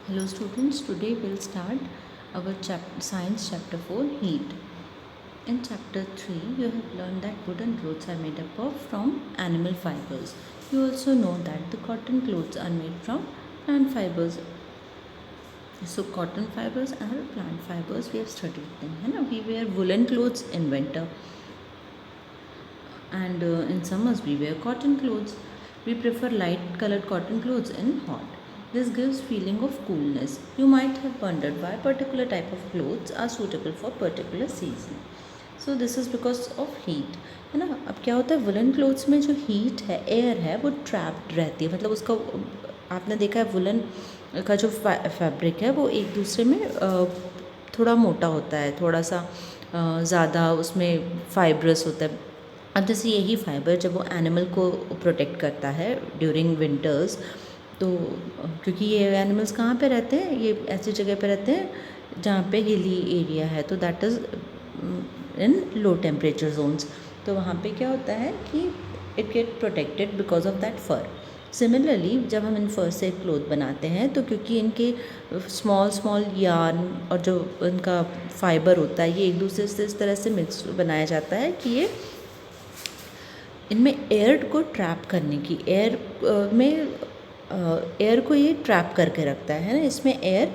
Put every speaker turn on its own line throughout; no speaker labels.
Hello students, today we'll start our science chapter 4 heat. In chapter 3 you have learned that wooden clothes are made up of from animal fibers. You also know that the cotton clothes are made from plant fibers. So cotton fibers are plant fibers, we have studied them. है ना? We wear woolen clothes in winter and in summers we wear cotton clothes. We prefer light colored cotton clothes in hot. This gives feeling of coolness. You might have wondered why particular type of clothes are suitable for particular season. So this is because of heat, है ना. अब क्या होता है, woollen clothes में जो heat है, air है, वो ट्रैप्ड रहती है. मतलब उसका आपने देखा है वुलन का जो फैब्रिक है वो एक दूसरे में थोड़ा मोटा होता है, थोड़ा सा ज़्यादा उसमें फाइब्रस होता है. अब जैसे यही फाइबर जब वो एनिमल को प्रोटेक्ट करता है ड्यूरिंग विंटर्स, तो क्योंकि ये एनिमल्स कहाँ पे रहते हैं, ये ऐसी जगह पे रहते हैं जहाँ पे हिली एरिया है, तो that is in low temperature zones. तो वहाँ पे क्या होता है कि it get protected because of that fur. Similarly जब हम इन फर से क्लोथ बनाते हैं, तो क्योंकि इनके स्मॉल स्मॉल यार्न और जो इनका फाइबर होता है, ये एक दूसरे से इस तरह से मिक्स बनाया जाता है कि ये इनमें एयर को ट्रैप करने की, एयर को ये ट्रैप करके रखता है ना. इसमें एयर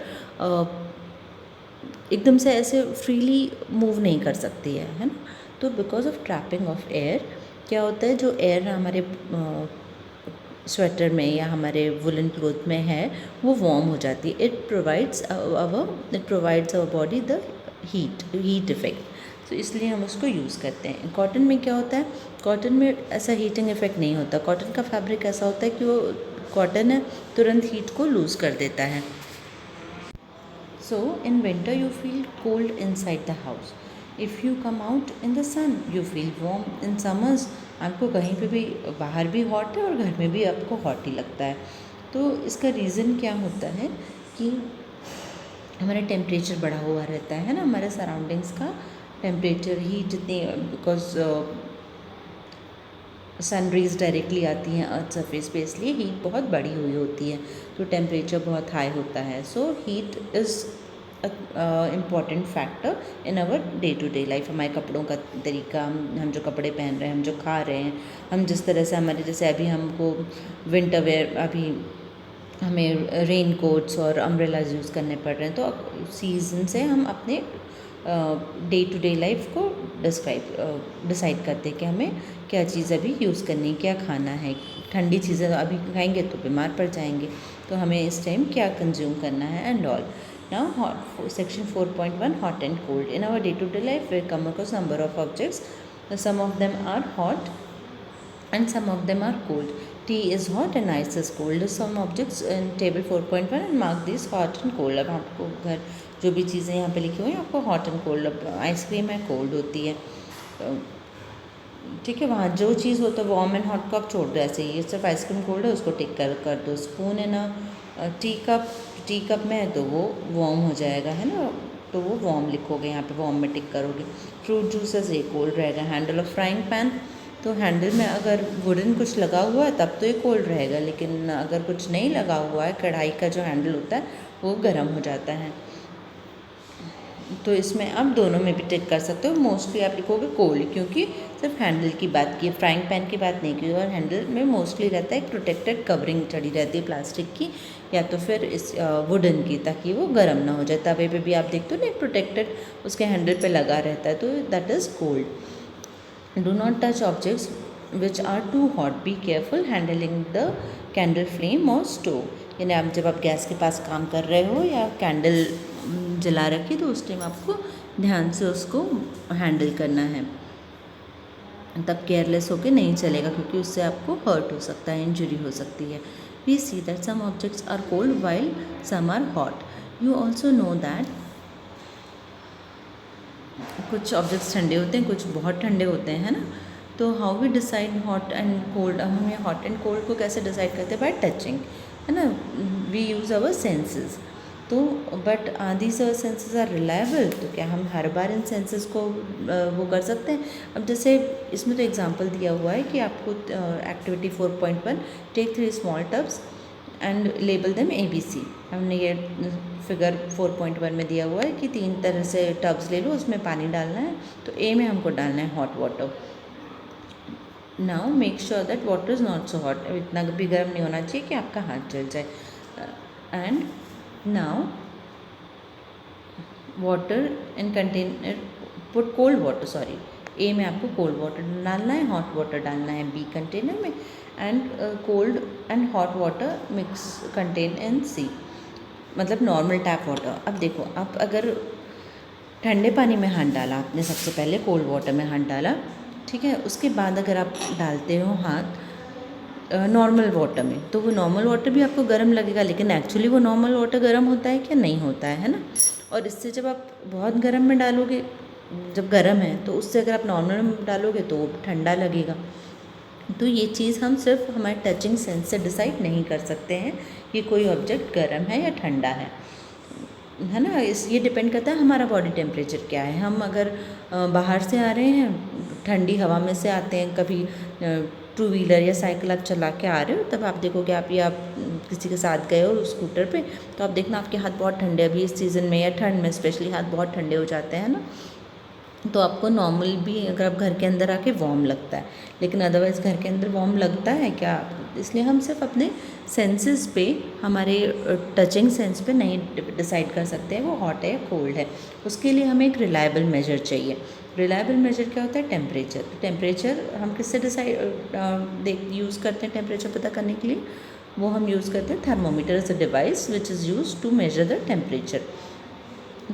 एकदम से ऐसे फ्रीली मूव नहीं कर सकती है ना. तो because of trapping of air क्या होता है, जो एयर हमारे स्वेटर में या हमारे वुलन क्लोथ में है वो वार्म हो जाती है. It provides our body the heat effect. तो इसलिए हम उसको यूज़ करते हैं. कॉटन में क्या होता है, कॉटन में ऐसा हीटिंग इफ़ेक्ट नहीं होता. कॉटन का फैब्रिक ऐसा होता है कि वो कॉटन है, तुरंत हीट को लूज़ कर देता है. So in winter you feel cold inside the house. If you come out in the sun you feel warm. In summers आपको कहीं पे भी बाहर भी हॉट है और घर में भी आपको हॉट ही लगता है. तो इसका रीज़न क्या होता है कि हमारा टेम्परेचर बढ़ा हुआ रहता है ना, हमारे सराउंडिंग्स का टेम्परेचर ही जितनी, बिकॉज सन रेज डायरेक्टली आती हैं अर्थ सरफेस पे, इसलिए हीट बहुत बड़ी हुई होती है, तो टेम्परेचर बहुत हाई होता है. So heat is important factor in our day to day life. हमारे कपड़ों का तरीका, हम जो कपड़े पहन रहे हैं, हम जो खा रहे हैं, हम जिस तरह से हमारे, जैसे अभी हमको विंटर वेयर, अभी हमें रेन कोट्स और अम्ब्रेलाज यूज़ करने पड़ रहे हैं. तो सीज़न से हम अपने डे टू डे लाइफ को डिसाइड करते हैं कि हमें क्या चीज़ अभी यूज़ करनी है, क्या खाना है. ठंडी चीज़ें अभी खाएंगे तो बीमार पड़ जाएंगे, तो हमें इस टाइम क्या कंज्यूम करना है and all. Now section 4.1 hot and cold. In our day to day life we come across number of objects. Some of them are hot and some of them are cold. Tea is hot and ice is cold. Some objects in table 4.1 and mark these hot and cold. अब आपको घर जो भी चीज़ें यहाँ पे लिखी हुई हैं आपको हॉट एंड कोल्ड. आइसक्रीम है, कोल्ड होती है, ठीक है. वहाँ जो चीज़ होता है वार्म एंड हॉट को आप छोड़ दो, ऐसे ही सिर्फ आइसक्रीम कोल्ड है उसको टिक कर दो. स्पून है ना, टी कप में है तो वो वार्म हो जाएगा, है ना, तो वो वार्म लिखोगे यहाँ पे, वार्म में टिक करोगे. फ्रूट जूसेस ये कोल्ड रहेगा. हैंडल ऑफ फ्राइंग पैन, तो हैंडल में अगर वुडन कुछ लगा हुआ है तब तो ये कोल्ड रहेगा, लेकिन अगर कुछ नहीं लगा हुआ है, कढ़ाई का जो हैंडल होता है वो गर्म हो जाता है. तो इसमें आप दोनों में भी टिक कर सकते हो. मोस्टली आप लिखोगे कोल्ड, क्योंकि सिर्फ हैंडल की बात की है, फ्राइंग पैन की बात नहीं की. और हैंडल में मोस्टली रहता है एक प्रोटेक्टेड कवरिंग चढ़ी रहती है प्लास्टिक की या तो फिर इस वुडन की, ताकि वो गर्म ना हो जाए. तवे पे भी आप देखते हो ना एक प्रोटेक्टेड उसके हैंडल पे लगा रहता है, तो that is cold. Do not touch objects which are too hot. Be careful handling the candle flame or stove. यानी आप जब आप गैस के पास काम कर रहे हो या कैंडल जला रखी, तो उस टाइम आपको ध्यान से उसको हैंडल करना है. तब केयरलेस होके नहीं चलेगा, क्योंकि उससे आपको हर्ट हो सकता है, इंजरी हो सकती है. We see that some objects are cold while some are hot. You also know that कुछ ऑब्जेक्ट्स ठंडे होते हैं, कुछ बहुत ठंडे होते हैं, है ना. तो how we decide hot and cold, हम ये हॉट एंड कोल्ड को कैसे डिसाइड करते हैं, बाय टचिंग, है ना. We use our senses. तो but these our senses are reliable. तो क्या हम हर बार इन सेंसेस को वो कर सकते हैं. अब जैसे इसमें तो एग्जांपल दिया हुआ है कि आपको activity 4.1, take 3 small tubs and label them ABC. हमने ये फिगर 4.1 में दिया हुआ है कि 3 तरह से टब्स ले लो, उसमें पानी डालना है। तो ए में हमको डालना है hot water. Now make sure that water is not so hot, इतना भी गर्म नहीं होना चाहिए कि आपका हाथ जल जाए। And now water in container, put cold water, sorry, A में आपको कोल्ड वाटर डालना है, हॉट वाटर डालना है बी कंटेनर में, and cold and hot water mix contain in C, मतलब नॉर्मल टैप वाटर। अब देखो, आप अगर ठंडे पानी में हाथ डाला आपने, सबसे पहले कोल्ड वाटर में हाथ डाला, ठीक है, उसके बाद अगर आप डालते हो हाथ नॉर्मल वाटर में, तो वो नॉर्मल वाटर भी आपको गर्म लगेगा, लेकिन एक्चुअली वो नॉर्मल वाटर गर्म होता है क्या? नहीं होता है ना। और इससे जब आप बहुत गर्म में डालोगे, जब गर्म है, तो उससे अगर आप नॉर्मल में डालोगे तो वो ठंडा लगेगा। तो ये चीज़ हम सिर्फ हमारे टचिंग सेंस से डिसाइड नहीं कर सकते हैं कि कोई ऑब्जेक्ट गर्म है या ठंडा है ना। ये डिपेंड करता है हमारा बॉडी टेम्परेचर क्या है। हम अगर बाहर से आ रहे हैं, ठंडी हवा में से आते हैं, कभी टू व्हीलर या साइकिल आप चला के आ रहे हो, तब आप देखोगे, आप किसी के साथ गए हो स्कूटर पे, तो आप देखना आपके हाथ बहुत ठंडे, अभी इस सीज़न में या ठंड में स्पेशली हाथ बहुत ठंडे हो जाते हैं ना। तो आपको नॉर्मल भी अगर आप घर के अंदर आके वार्म लगता है, लेकिन अदरवाइज़ घर के अंदर वार्म लगता है क्या? इसलिए हम सिर्फ अपने सेंसेस पे, हमारे टचिंग सेंस पे नहीं डिसाइड कर सकते हैं वो हॉट है या कोल्ड है। उसके लिए हमें एक रिलायबल मेजर चाहिए। रिलायबल मेजर क्या होता है? टेम्परेचर। टेम्परेचर हम किससे यूज़ करते हैं टेम्परेचर पता करने के लिए? वो हम यूज़ करते हैं thermometer as a device which is use to measure the temperature.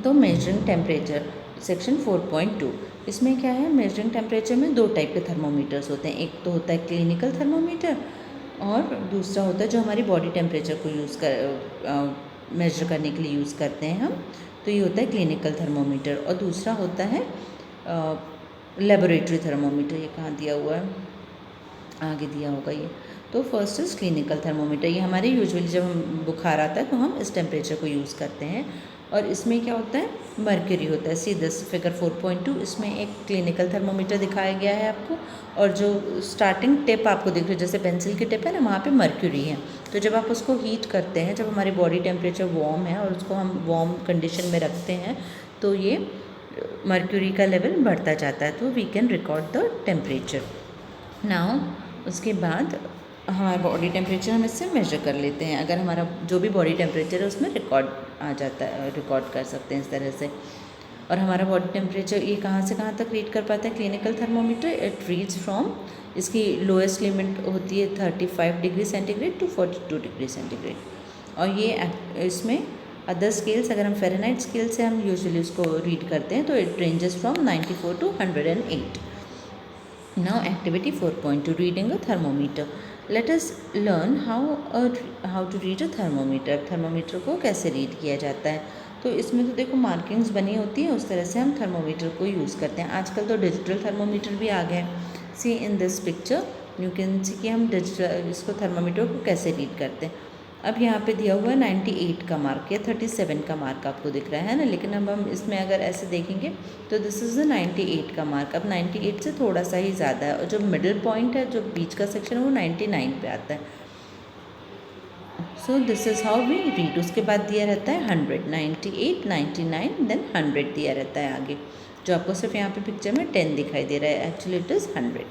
तो मेजरिंग टेम्परेचर सेक्शन 4.2, इसमें क्या है? मेजरिंग टेम्परेचर में 2 टाइप के थर्मोमीटर्स होते हैं। एक तो होता है क्लिनिकल थर्मोमीटर, और दूसरा होता है जो हमारी बॉडी टेम्परेचर को मेजर करने के लिए यूज़ करते हैं हम। तो ये होता है क्लिनिकल थर्मोमीटर, और दूसरा होता है लेबोरेटरी थर्मोमीटर। ये कहाँ दिया हुआ है? आगे दिया होगा ये। तो फर्स्ट इज़ क्लिनिकल थर्मोमीटर। ये हमारे यूजुअली जब हम बुखार आता है तो हम इस टेम्परेचर को यूज़ करते हैं। और इसमें क्या होता है? मर्क्यूरी होता है। सी दिस फिगर 4.2, इसमें एक क्लिनिकल थर्मोमीटर दिखाया गया है आपको, और जो स्टार्टिंग टिप आपको दिख रही है, जैसे पेंसिल की टिप है ना, वहाँ पे मर्क्यूरी है। तो जब आप उसको हीट करते हैं, जब हमारी बॉडी टेम्परेचर वार्म है और उसको हम वार्म कंडीशन में रखते हैं, तो ये मर्क्यूरी का लेवल बढ़ता जाता है, तो we can record the temperature. Now उसके बाद हमारा बॉडी टेम्परेचर हम इससे मेजर कर लेते हैं। अगर हमारा जो भी बॉडी टेम्परेचर है उसमें रिकॉर्ड आ जाता है, रिकॉर्ड कर सकते हैं इस तरह से। और हमारा बॉडी टेम्परेचर ये कहाँ से कहाँ तक रीड कर पाता है clinical thermometer? It reads from, इसकी लोएस्ट लिमिट होती है 35 degree centigrade to 42 degree centigrade. और ये इसमें अदर स्केल्स, अगर हम फ़ारेनहाइट स्केल से हम यूजुअली उसको रीड करते हैं, तो it ranges from 94 to 108। Now activity 4.2, reading a thermometer. Let us learn how to read a thermometer. Thermometer को कैसे रीड किया जाता है? तो इसमें तो देखो मार्किंग्स बनी होती है, उस तरह से हम थर्मोमीटर को यूज़ करते हैं। आजकल तो डिजिटल थर्मोमीटर भी आ गए। See in this picture you can see कि हम डिजिटल इसको थर्मोमीटर को कैसे रीड करते हैं। अब यहाँ पे दिया हुआ है 98 का मार्क या 37 का मार्क आपको दिख रहा है ना, लेकिन अब हम इसमें अगर ऐसे देखेंगे तो दिस इज़ द 98 का मार्क। अब 98 से थोड़ा सा ही ज़्यादा है, और जो मिडिल पॉइंट है, जो बीच का सेक्शन है, वो 99 पे आता है। So this is how we read. उसके बाद दिया रहता है 100, 98, 99 देन 100 दिया रहता है आगे, जो आपको सिर्फ यहाँ पे पिक्चर में 10 दिखाई दे रहा है, एक्चुअली इट इज़ 100।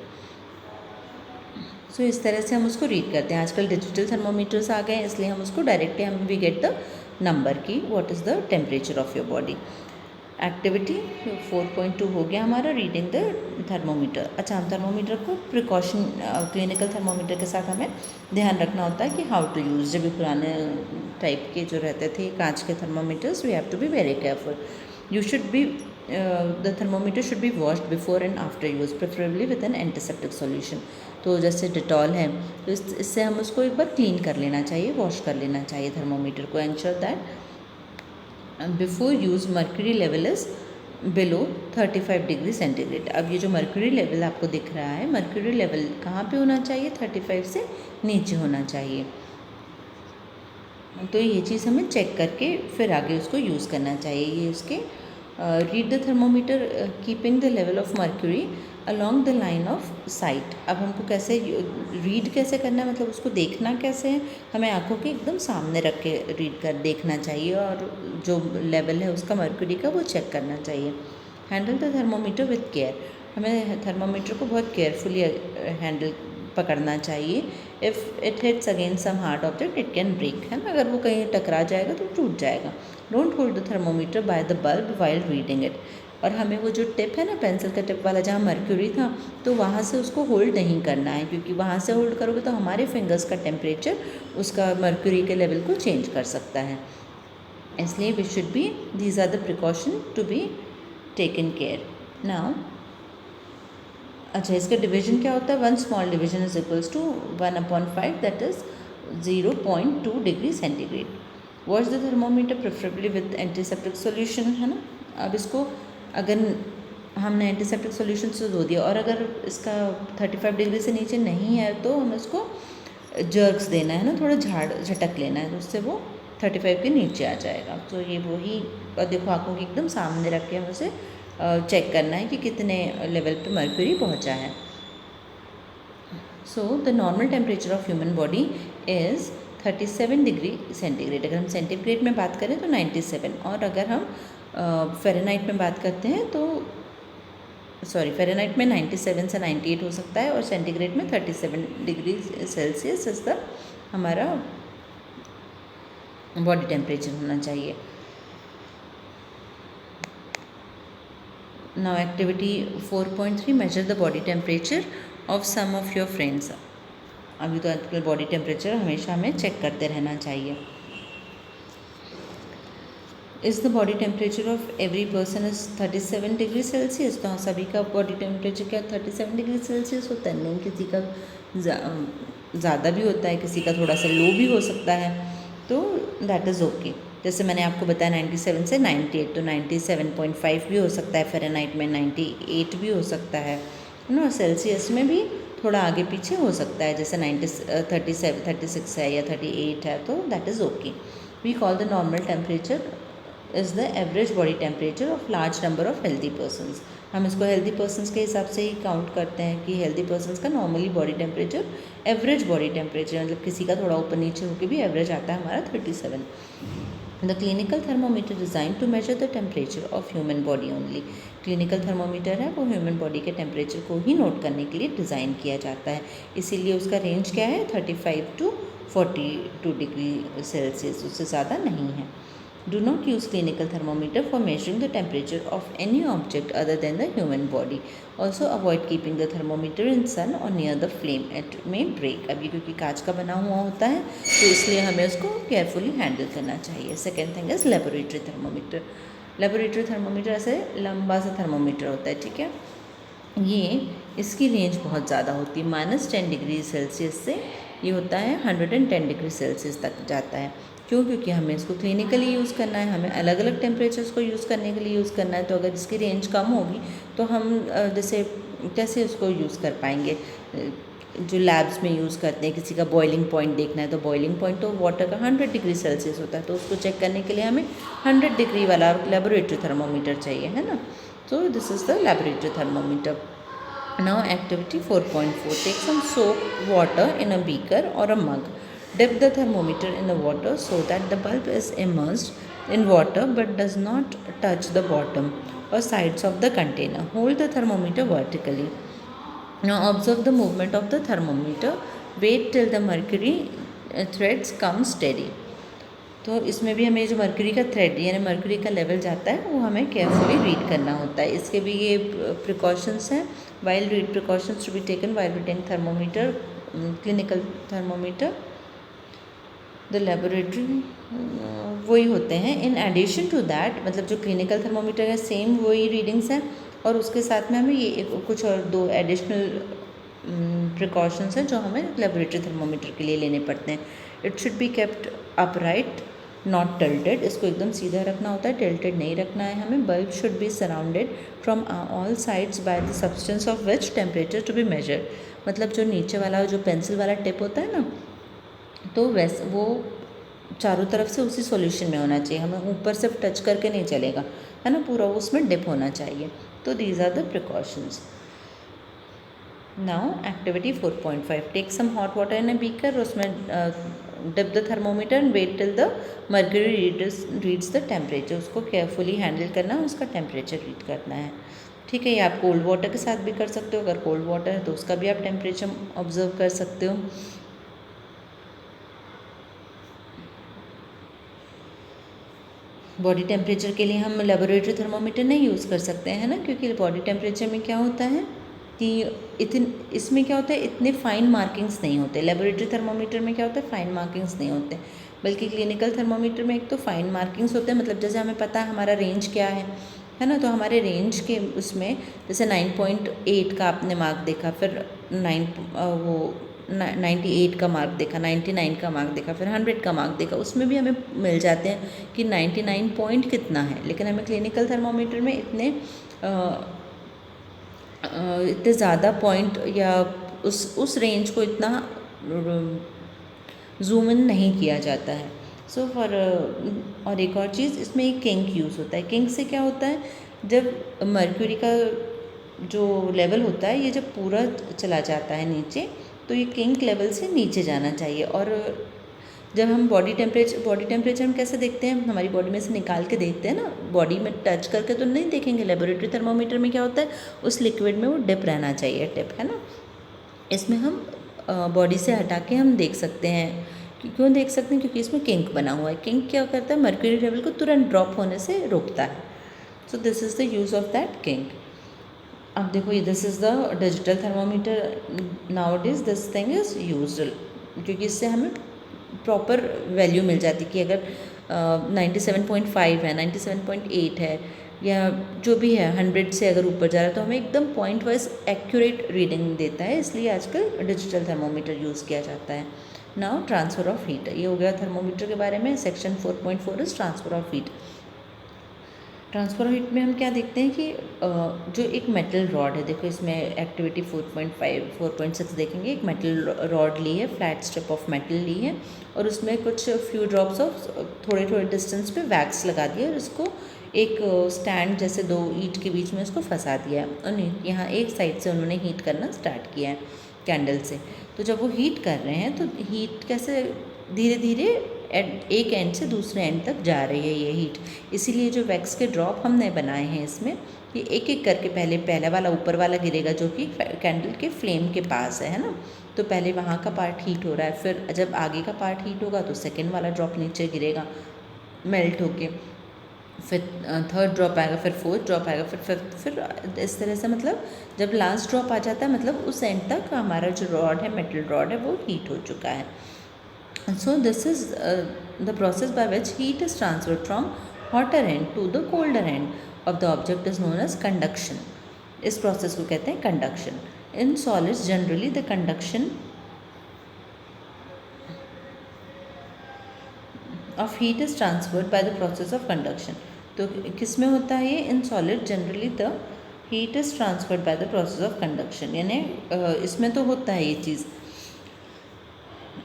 सो इस तरह से हम उसको रीड करते हैं। आजकल डिजिटल थर्मोमीटर्स आ गए हैं, इसलिए हम उसको डायरेक्टली हम वी गेट द नंबर की what is the temperature of your body. Activity 4.2 हो गया हमारा, रीडिंग द थर्मोमीटर। अच्छा, हम थर्मोमीटर को प्रिकॉशन क्लिनिकल थर्मोमीटर के साथ हमें ध्यान रखना होता है कि हाउ टू यूज़। जब भी पुराने टाइप के जो रहते थे कांच के thermometers, we have to be very careful. You should be the thermometer should be washed before and after use, preferably with an antiseptic solution. तो जैसे डिटॉल है, तो इससे हम उसको एक बार क्लीन कर लेना चाहिए, वॉश कर लेना चाहिए थर्मोमीटर को। Ensure that before use mercury level is below 35 degree centigrade. अब ये जो मर्क्यूरी लेवल आपको दिख रहा है, मर्क्यूरी लेवल कहाँ पे होना चाहिए? 35 से नीचे होना चाहिए। तो ये चीज़ हमें चेक करके फिर आगे उसको यूज़ करना चाहिए। ये उसके read the thermometer keeping the level of mercury along the line of sight। अब हमको कैसे रीड कैसे करना है, मतलब उसको देखना कैसे है, हमें आँखों के एकदम सामने रख के रीड कर देखना चाहिए और जो लेवल है उसका मर्क्यूरी का वो चेक करना चाहिए। Handle the thermometer with care, हमें थर्मोमीटर को बहुत केयरफुली हैंडल पकड़ना चाहिए। If it hits against some hard object it can break, है ना, अगर वो कहीं टकरा जाएगा तो टूट जाएगा। Don't hold the thermometer by the bulb while reading it, और हमें वो जो टिप है ना पेंसिल का टिप वाला जहाँ मर्क्यूरी था, तो वहाँ से उसको होल्ड नहीं करना है, क्योंकि वहाँ से होल्ड करोगे तो हमारे फिंगर्स का टेम्परेचर उसका मर्क्यूरी के लेवल को चेंज कर सकता है। इसलिए we should be, these are the precaution to be taken care. Now अच्छा, इसका डिवीजन क्या होता है, 1 small division is equals to 1/5, that is 0.2 degree centigrade. Wash the thermometer preferably with antiseptic solution, है ना। अब इसको अगर हमने एंटीसेप्टिक सोल्यूशन से धो दिया और अगर इसका 35 डिग्री से नीचे नहीं है तो हमें उसको जर्क्स देना है ना, थोड़ा झटक लेना है, तो उससे वो 35 के नीचे आ जाएगा। तो ये वही, और देखो आँखों के एकदम सामने रख के हमें उसे चेक करना है कि कितने लेवल पे मर्क्यूरी पहुंचा है। So the normal temperature of human body is 37 degree centigrade. अगर हम सेंटीग्रेड में बात करें तो 97, और अगर हम फ़ारेनहाइट में बात करते हैं तो फ़ारेनहाइट में 97 से 98 हो सकता है, और सेंटीग्रेड में 37 डिग्री सेल्सियस इस द हमारा बॉडी टेम्परेचर होना चाहिए। Now activity 4.3, measure the body temperature of some of your friends. अभी तो आजकल बॉडी टेम्परेचर हमेशा हमें चेक करते रहना चाहिए। Is the body temperature of every person is 37 degree Celsius. तो सभी का बॉडी टेम्परेचर क्या 37 डिग्री सेल्सियस होता है? नहीं, किसी का ज़्यादा भी होता है, किसी का थोड़ा सा लो भी हो सकता है, तो दैट इज़ ओके। जैसे मैंने आपको बताया 97 से 98, तो 97.5 भी हो सकता है, फ़ारेनहाइट में 98 भी हो सकता है ना, सेल्सियस में भी थोड़ा आगे पीछे हो सकता है, जैसे 36 है या 38 है, तो that is okay. We call the normal temperature is the average body temperature of large number of healthy persons. हम इसको हेल्दी पर्सनस के हिसाब से ही काउंट करते हैं कि हेल्दी पर्सनस का normally body temperature, average body temperature, मतलब किसी का थोड़ा ऊपर नीचे होकर भी एवरेज आता है हमारा 37। The clinical thermometer design to measure the temperature of human body only. Clinical thermometer है वो ह्यूमन बॉडी के टेम्परेचर को ही नोट करने के लिए डिज़ाइन किया जाता है, इसीलिए उसका रेंज क्या है 35 to 42 डिग्री सेल्सियस, उससे ज़्यादा नहीं है। Do not use clinical thermometer for measuring the temperature of any object other than the human body. Also avoid keeping the thermometer in sun or near the flame. It may break. अभी क्योंकि कांच का बना हुआ होता है तो इसलिए हमें उसको केयरफुली हैंडल करना चाहिए। Second thing is laboratory thermometer. Laboratory thermometer ऐसे लंबा सा थर्मोमीटर होता है, ठीक है। ये इसकी रेंज बहुत ज़्यादा होती है, -10 डिग्री सेल्सियस से ये होता है 110 डिग्री सेल्सियस तक जाता है। क्यों? क्योंकि हमें इसको क्लिनिकली यूज़ करना है, हमें अलग अलग टेम्परेचर्स को यूज़ करने के लिए यूज़ करना है, तो अगर इसकी रेंज कम होगी तो हम जैसे कैसे उसको यूज़ कर पाएंगे। जो लैब्स में यूज़ करते हैं, किसी का बॉइलिंग पॉइंट देखना है तो बॉइलिंग पॉइंट तो वाटर का 100 डिग्री सेल्सियस होता है, तो उसको चेक करने के लिए हमें 100 डिग्री वाला लेबोरेटरी थर्मोमीटर चाहिए, है ना। So this is the laboratory thermometer. Now activity 4.4. Take some soap water in a beaker or a mug. Dip the thermometer in the water so that the bulb is immersed in water but does not touch the bottom or sides of the container. Hold the thermometer vertically. Now observe the movement of the thermometer. Wait till the mercury threads come steady. तो इसमें भी हमें जो mercury का thread यानी mercury का level जाता है वो हमें केयरफुली रीड करना होता है। इसके भी ये प्रिकॉशंस हैं। While read precautions to be taken while reading thermometer, clinical thermometer, the laboratory वही होते हैं। इन एडिशन टू दैट, मतलब जो क्लिनिकल थर्मोमीटर है सेम वही रीडिंग्स हैं, और उसके साथ में हमें ये कुछ और 2 एडिशनल प्रिकॉशंस हैं जो हमें लेबोरेटरी थर्मोमीटर के लिए लेने पड़ते हैं। It should be kept upright not tilted, इसको एकदम सीधा रखना होता है, टिल्टेड नहीं रखना है हमें। Bulb should be surrounded from all sides by the substance of which temperature to be measured. मतलब जो नीचे वाला जो पेंसिल वाला टिप होता है ना, तो वैसे वो चारों तरफ से उसी सॉल्यूशन में होना चाहिए, हमें ऊपर से टच करके नहीं चलेगा, है ना, पूरा उसमें डिप होना चाहिए। तो these are the precautions. Now activity 4.5, take some hot water in a beaker, उसमें dip the thermometer and wait till the mercury reads the temperature, उसको केयरफुली हैंडल करना है, उसका टेम्परेचर रीड करना है। ठीक है, ये आप कोल्ड वाटर के साथ भी कर सकते हो, अगर कोल्ड वाटर है तो उसका भी आप टेम्परेचर ऑब्जर्व कर सकते हो। बॉडी टेम्परेचर के लिए हम लेबोरेटरी थर्मोमीटर नहीं यूज़ कर सकते हैं ना, क्योंकि बॉडी टेम्परेचर में क्या होता है कि इसमें क्या होता है, इतने फाइन मार्किंग्स नहीं होते। लेबोरेटरी थर्मोमीटर में क्या होता है, फाइन मार्किंग्स नहीं होते, बल्कि क्लिनिकल थर्मोमीटर में एक तो फाइन मार्किंग्स होते हैं, मतलब जैसे हमें पता है हमारा रेंज क्या है ना, तो हमारे रेंज के उसमें जैसे 9.8 का आपने मार्क देखा, फिर 98 का मार्क देखा, 99 का मार्क देखा, फिर 100 का मार्क देखा, उसमें भी हमें मिल जाते हैं कि 99 पॉइंट कितना है। लेकिन हमें क्लिनिकल थर्मोमीटर में इतने ज़्यादा पॉइंट या उस रेंज को इतना जूम इन नहीं किया जाता है। सो और एक और चीज़, इसमें एक किंक यूज़ होता है। किंक से क्या होता है, जब मर्क्यूरी का जो लेवल होता है, ये जब पूरा चला जाता है नीचे, तो ये किंक लेवल से नीचे जाना चाहिए। और जब हम बॉडी टेम्परेचर हम कैसे देखते हैं, हमारी बॉडी में से निकाल के देखते हैं ना, बॉडी में टच करके तो नहीं देखेंगे। लेबोरेटरी थर्मोमीटर में क्या होता है, उस लिक्विड में वो डिप रहना चाहिए, टिप है ना। इसमें हम बॉडी से हटा के हम देख सकते हैं। क्यों देख सकते हैं, क्योंकि इसमें किंक बना हुआ है। किंक क्या करता है, मर्क्यूरी लेवल को तुरंत ड्रॉप होने से रोकता है। So this is the use of that kink. अब देखो, ये this is the digital thermometer. Now it is this thing is used, क्योंकि इससे हमें प्रॉपर वैल्यू मिल जाती कि अगर 97.5 है, 97.8 है, या जो भी है 100 से अगर ऊपर जा रहा है, तो हमें एकदम पॉइंट वाइज एक्यूरेट रीडिंग देता है। इसलिए आजकल डिजिटल थर्मोमीटर यूज़ किया जाता है। नाउ ट्रांसफ़र ऑफ हीट, ये हो गया थर्मोमीटर के बारे में। Section 4.4 is transfer of heat. Transfer heat में हम क्या देखते हैं कि जो एक मेटल रॉड है, देखो इसमें एक्टिविटी 4.5 4.6 देखेंगे। एक मेटल रॉड ली है, फ्लैट स्ट्रिप ऑफ मेटल ली है, और उसमें कुछ फ्यू ड्रॉप्स ऑफ थोड़े थोड़े डिस्टेंस पे वैक्स लगा दिया, और उसको एक स्टैंड जैसे दो ईंट के बीच में उसको फंसा दिया है, और यहाँ एक साइड से उन्होंने हीट करना स्टार्ट किया है कैंडल से। तो जब वो हीट कर रहे हैं, तो हीट कैसे धीरे धीरे एक एंड से दूसरे एंड तक जा रही है ये हीट। इसीलिए जो वैक्स के ड्रॉप हमने बनाए हैं इसमें, ये एक एक करके पहला वाला ऊपर वाला गिरेगा, जो कि कैंडल के फ्लेम के पास है ना। तो पहले वहाँ का पार्ट हीट हो रहा है, फिर जब आगे का पार्ट हीट होगा तो सेकेंड वाला ड्रॉप नीचे गिरेगा मेल्ट होके, फिर थर्ड ड्रॉप आएगा, फिर फोर्थ ड्रॉप आएगा, फिर फिफ्थ, फिर इस तरह से। मतलब जब लास्ट ड्रॉप आ जाता है, मतलब उस एंड तक हमारा जो रॉड है, मेटल रॉड है, वो हीट हो चुका है। So this is the process by which heat is transferred from hotter end to the colder end of the object is known as conduction. इस process को कहते हैं conduction. In solids generally the conduction of heat is transferred by the process of conduction. तो किस में होता है ये? In solid generally the heat is transferred by the process of conduction. यानी इसमें तो होता है ये चीज़,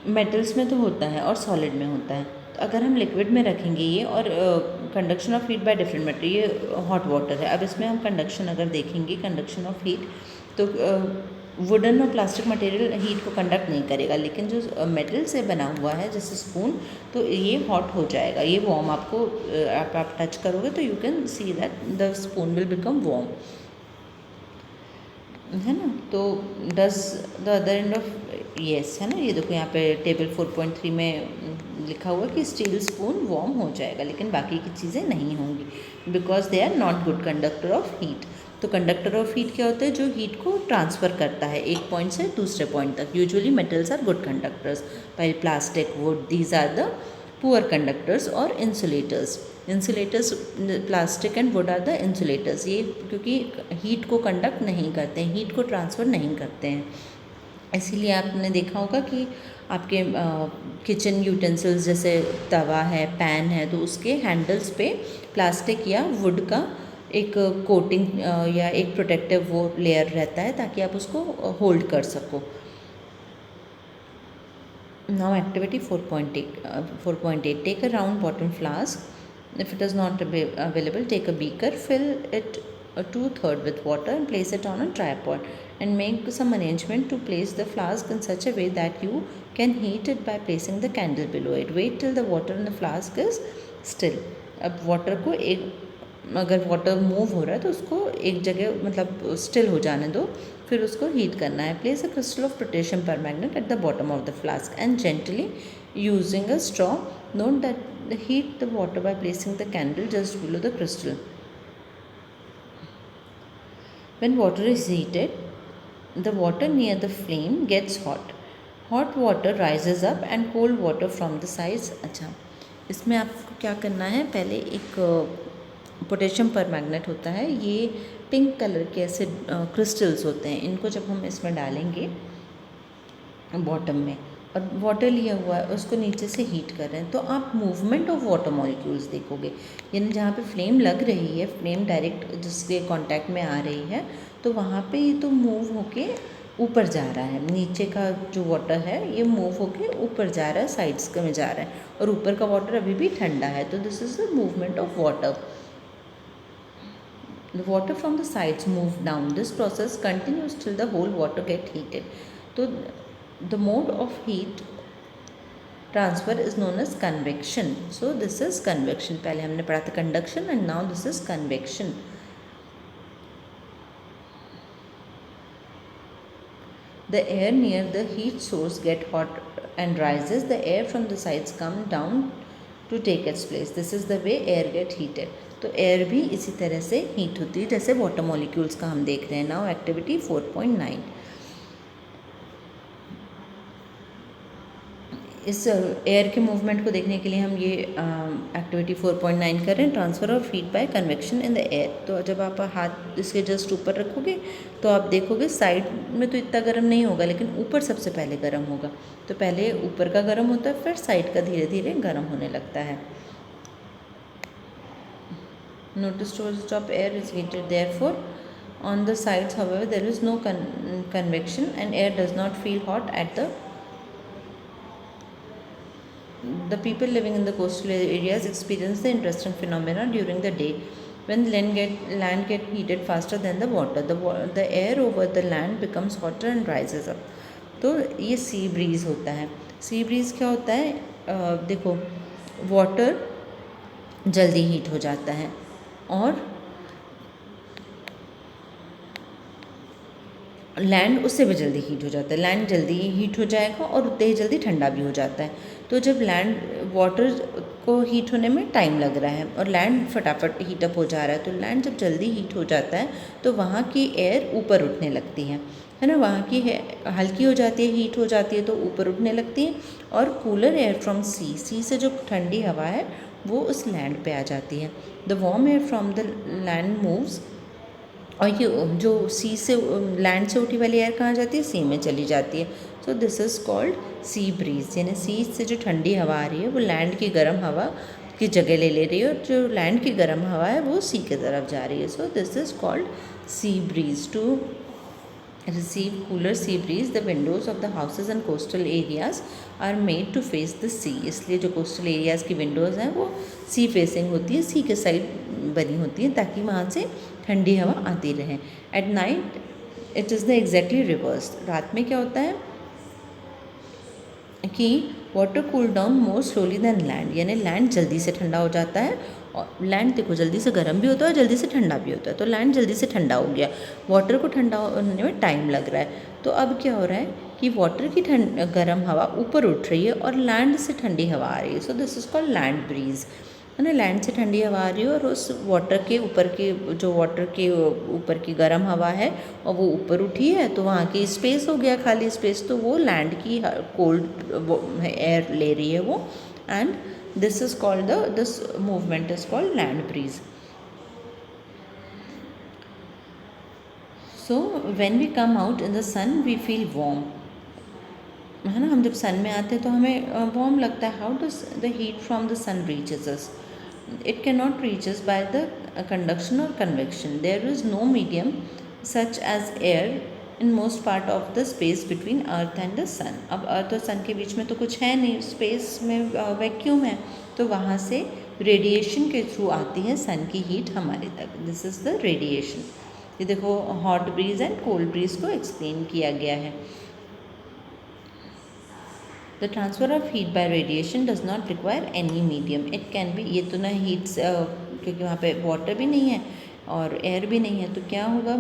मेटल्स में तो होता है और सॉलिड में होता है। तो अगर हम लिक्विड में रखेंगे ये, और conduction of heat by different material, ये हॉट वाटर है। अब इसमें हम कंडक्शन अगर देखेंगे, कंडक्शन ऑफ हीट, तो वुडन और प्लास्टिक मटेरियल हीट को कंडक्ट नहीं करेगा, लेकिन जो मेटल से बना हुआ है जैसे स्पून, तो ये हॉट हो जाएगा, ये वार्म। आपको आप टच करोगे तो you can see that the spoon will become warm, है ना। तो does the other end of, yes, है ना। ये देखो यहाँ पे टेबल 4.3 में लिखा हुआ है कि स्टील स्पून वार्म हो जाएगा, लेकिन बाकी की चीज़ें नहीं होंगी, because they are not good conductor of heat. तो कंडक्टर ऑफ हीट क्या होता है? जो हीट को ट्रांसफ़र करता है एक पॉइंट से दूसरे पॉइंट तक। Usually metals are good conductors, while plastic, wood, these are the poor conductors और insulators. Insulators, plastic and wood are the insulators. ये क्योंकि हीट को कंडक्ट नहीं करते हैं, हीट को ट्रांसफ़र नहीं करते हैं, इसीलिए आपने देखा होगा कि आपके किचन यूटेंसिल्स जैसे तवा है, पैन है, तो उसके हैंडल्स पे प्लास्टिक या वुड का एक कोटिंग या एक प्रोटेक्टिव वो लेयर रहता है, ताकि आप उसको होल्ड कर सको। Now activity 4.8, take a round bottom flask. If it is not available, take a beaker, fill it a 2/3 with water and place it on a tripod and make some arrangement to place the flask in such a way that you can heat it by placing the candle below it. Wait till the water in the flask is still. अब water को अगर water move हो रहा है तो उसको एक जगह मतलब स्टिल हो जाने दो, फिर उसको हीट करना है. Place a crystal of potassium परमैग्नेट at the bottom of the flask and gently using a straw note that heat the water by placing the candle just below the crystal. When water is heated, the water near the flame gets hot. Hot water rises up and cold water from the sides. अच्छा, इसमें आपको क्या करना है, पहले एक potassium परमैग्नेट होता है, ये पिंक कलर के ऐसे क्रिस्टल्स होते हैं. इनको जब हम इसमें डालेंगे बॉटम में और वाटर लिया हुआ है उसको नीचे से हीट कर रहे हैं, तो आप मूवमेंट ऑफ वाटर मॉलिक्यूल्स देखोगे. यानी जहाँ पे फ्लेम लग रही है, फ्लेम डायरेक्ट जिसके कांटेक्ट में आ रही है, तो वहाँ पे ये तो मूव होके ऊपर जा रहा है. नीचे का जो वाटर है ये मूव होके ऊपर जा रहा है, साइड्स में जा रहा है, और ऊपर का वाटर अभी भी ठंडा है. तो this is the movement of water. The water from the sides move down. This process continues till the whole water get heated. So the mode of heat transfer is known as convection. So this is convection. पहले हमने पढ़ा था conduction and now this is convection. The air near the heat source get hot and rises. The air from the sides come down to take its place. This is the way air get heated. तो air भी इसी तरह से heat होती है जैसे water molecules का हम देख रहे हैं. Now activity 4.9. इस एयर के मूवमेंट को देखने के लिए हम ये एक्टिविटी 4.9 कर रहे हैं, transfer of heat bye convection in the air. तो जब आप हाथ इसके जस्ट ऊपर रखोगे तो आप देखोगे साइड में तो इतना गर्म नहीं होगा, लेकिन ऊपर सबसे पहले गर्म होगा. तो पहले ऊपर का गर्म होता है, फिर साइड का धीरे धीरे गर्म होने लगता है. Notice towards the top air is heated, therefore on the sides however there is no convection and air does not feel hot at the people living in the coastal areas experience the interesting phenomena during the day when land get heated faster than the water. The air over the land becomes hotter and rises up. तो ये sea breeze होता है. Sea breeze क्या होता है, देखो water जल्दी heat हो जाता है और लैंड उससे भी जल्दी हीट हो जाता है. लैंड जल्दी हीट हो जाएगा और उतने ही जल्दी ठंडा भी हो जाता है. तो जब लैंड वाटर को हीट होने में टाइम लग रहा है और लैंड फटाफट हीटअप हो जा रहा है, तो लैंड जब जल्दी हीट हो जाता है तो वहाँ की एयर ऊपर उठने लगती है ना. वहाँ की हल्की हो जाती है, हीट हो जाती है तो ऊपर उठने लगती है. और कूलर एयर फ्रॉम सी से जो ठंडी हवा है वो उस लैंड पे आ जाती है. The warm air from the land moves, और ये जो सी से लैंड से उठी वाली एयर कहाँ जाती है, सी में चली जाती है. So this is called sea bridge. यानी सी से जो ठंडी हवा आ रही है वो लैंड की गर्म हवा की जगह ले रही है, और जो लैंड की गर्म हवा है वो सी की तरफ जा रही है. So this is called sea breeze. To receive cooler sea breeze, the windows of the houses and coastal areas are made to face the sea. इसलिए जो coastal areas की windows हैं वो sea facing होती है, sea के side बनी होती है ताकि वहाँ से ठंडी हवा आती रहे. At night it is the exactly reverse. रात में क्या होता है कि water cool down more slowly than land. यानी लैंड जल्दी से ठंडा हो जाता है, और लैंड देखो जल्दी से गर्म भी होता है और जल्दी से ठंडा भी होता है. तो लैंड जल्दी से ठंडा हो गया, वाटर को ठंडा होने में टाइम लग रहा है. तो अब क्या हो रहा है कि वाटर की गर्म हवा ऊपर उठ रही है और लैंड से ठंडी हवा आ रही है. So this is called land bridge. है ना, लैंड से ठंडी हवा आ रही है और उस वाटर के ऊपर के जो वाटर के ऊपर की गर्म हवा है और वो ऊपर उठी है, तो वहाँ की स्पेस हो गया खाली स्पेस, तो वो लैंड की कोल्ड एयर ले रही है वो. And this is called this movement is called land breeze. So when we come out in the sun we feel warm. है ना, हम जब सन में आते हैं तो हमें वार्म लगता है. How does the heat from the sun reaches us? It cannot reach us by the conduction or convection. There is no medium such as air in most part of the space between earth and the sun. अब अर्थ और सन के बीच में तो कुछ है नहीं, space में vacuum है, तो वहाँ से रेडिएशन के थ्रू आती है सन की हीट हमारे तक। This is the radiation. ये देखो hot breeze and cold breeze को एक्सप्लेन किया गया है। The transfer of heat by radiation does not require any medium. It can be, ये तो ना हीट क्योंकि वहाँ पे वाटर भी नहीं है और एयर भी नहीं है, तो क्या होगा,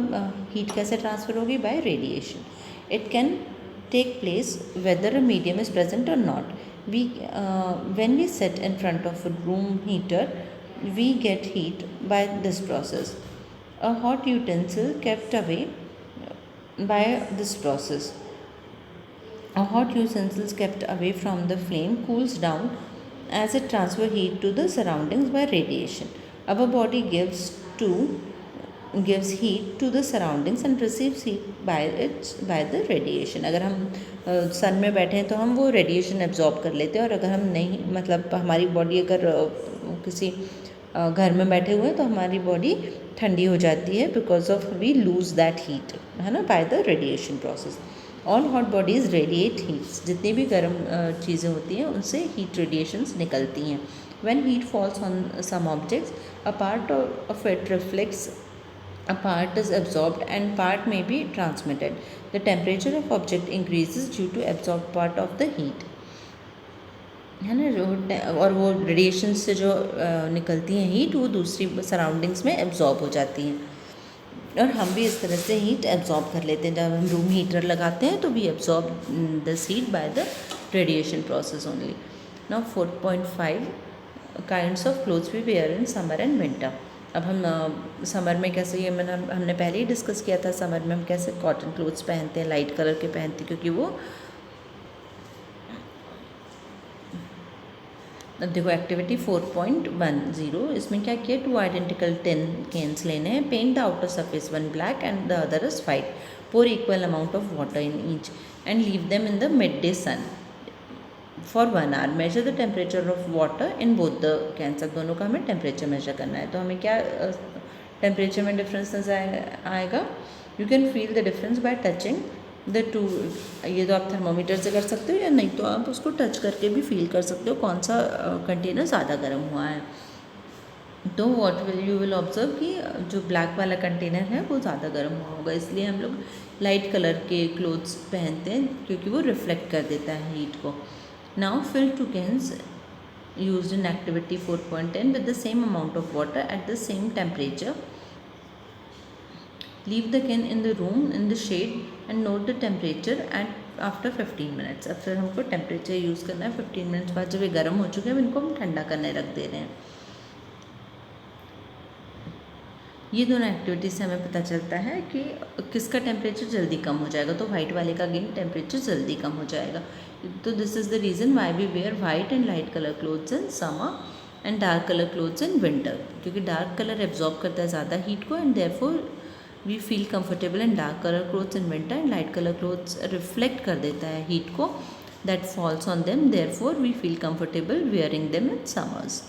हीट कैसे ट्रांसफ़र होगी, bye radiation. It can take place whether a medium is present or not. When we sit in front of a room heater, we get heat by this process. A hot utensil kept away by this process. A hot utensil kept away from the flame cools down as it transfers heat to the surroundings by radiation. Our body gives heat to the surroundings and receives heat by the radiation. अगर हम सन में बैठे हैं तो हम वो radiation absorb कर लेते हैं, और अगर हम नहीं, मतलब हमारी बॉडी अगर किसी घर में बैठे हुए हैं तो हमारी बॉडी ठंडी हो जाती है because of we lose that heat, है ना, by the radiation process. All hot bodies radiate heats. जितनी भी गर्म चीज़ें होती हैं उनसे हीट रेडिएशंस निकलती हैं। When heat falls on some objects, a part of it reflects, a part is absorbed and part may be transmitted. The temperature of object increases due to absorbed part of the heat, है ना, जो और वो radiation से जो निकलती हैं heat, वो दूसरी सराउंडिंग्स में एब्जॉर्ब हो जाती हैं, और हम भी इस तरह से हीट एब्जॉर्ब कर लेते हैं। जब हम रूम हीटर लगाते हैं तो we absorb this heat by the radiation process only. Now 4.5 kinds of clothes we wear in summer and winter. अब हम समर में कैसे, ये हमने पहले ही डिस्कस किया था, समर में हम कैसे कॉटन क्लोथ्स पहनते हैं, लाइट कलर के पहनते हैं, क्योंकि वो, अब देखो एक्टिविटी 4.10, इसमें क्या किया, 2 आइडेंटिकल टिन केन्स लेने हैं। Paint the outer surface, one black and the other is white. Pour equal amount of water in each and leave them in the midday sun for 1 hour. Measure the temperature of water in both the cans. दोनों का हमें temperature measure करना है, तो हमें क्या temperature में difference नजर आएगा। You can feel the difference bye touching the two. ये तो आप थर्मोमीटर से कर सकते हो, या नहीं तो आप उसको टच करके भी फील कर सकते हो कौन सा कंटेनर ज़्यादा गर्म हुआ है। तो what will you will observe कि जो ब्लैक वाला कंटेनर है वो ज़्यादा गर्म हुआ होगा, इसलिए हम लोग लाइट कलर के क्लोथ्स पहनते हैं क्योंकि वो रिफ्लेक्ट कर देता है हीट को। Now fill 2 cans used in activity 4.10 with the same amount of water at the same temperature. Leave the can in the room in the shade and note the temperature at after 15 minutes. अब फिर हमको temperature use करना है 15 minutes बाद। जब ये गर्म हो चुके हैं इनको हम ठंडा करने रख दे रहे हैं। ये दोनों एक्टिविटीज़ से हमें पता चलता है कि किसका टेम्परेचर जल्दी कम हो जाएगा, तो वाइट वाले का अगेन टेम्परेचर जल्दी कम हो जाएगा। तो this is the reason why we wear white and light colour clothes in summer and dark colour clothes in winter, क्योंकि डार्क कलर एब्जॉर्ब करता है ज़्यादा हीट को, and therefore we feel comfortable in dark colour clothes in winter, and light colour clothes reflect कर देता है heat को that falls on them, therefore we feel comfortable wearing them in summers.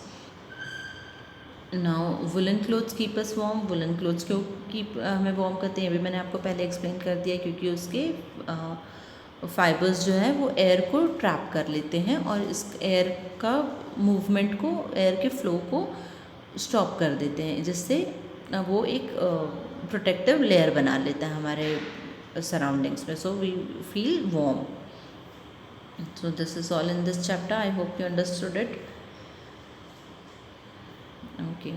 Now woollen clothes keep us warm. Woollen clothes क्यों keep हमें warm करते हैं, अभी मैंने आपको पहले एक्सप्लेन कर दिया, क्योंकि उसके फाइबर्स जो है वो एयर को ट्रैप कर लेते हैं और इस एयर का मूवमेंट को, एयर के फ्लो को स्टॉप कर देते हैं, जिससे वो एक प्रोटेक्टिव लेयर बना लेता है हमारे सराउंडिंग्स में। So we feel warm. So this is all in this chapter. I hope you understood it. Okay.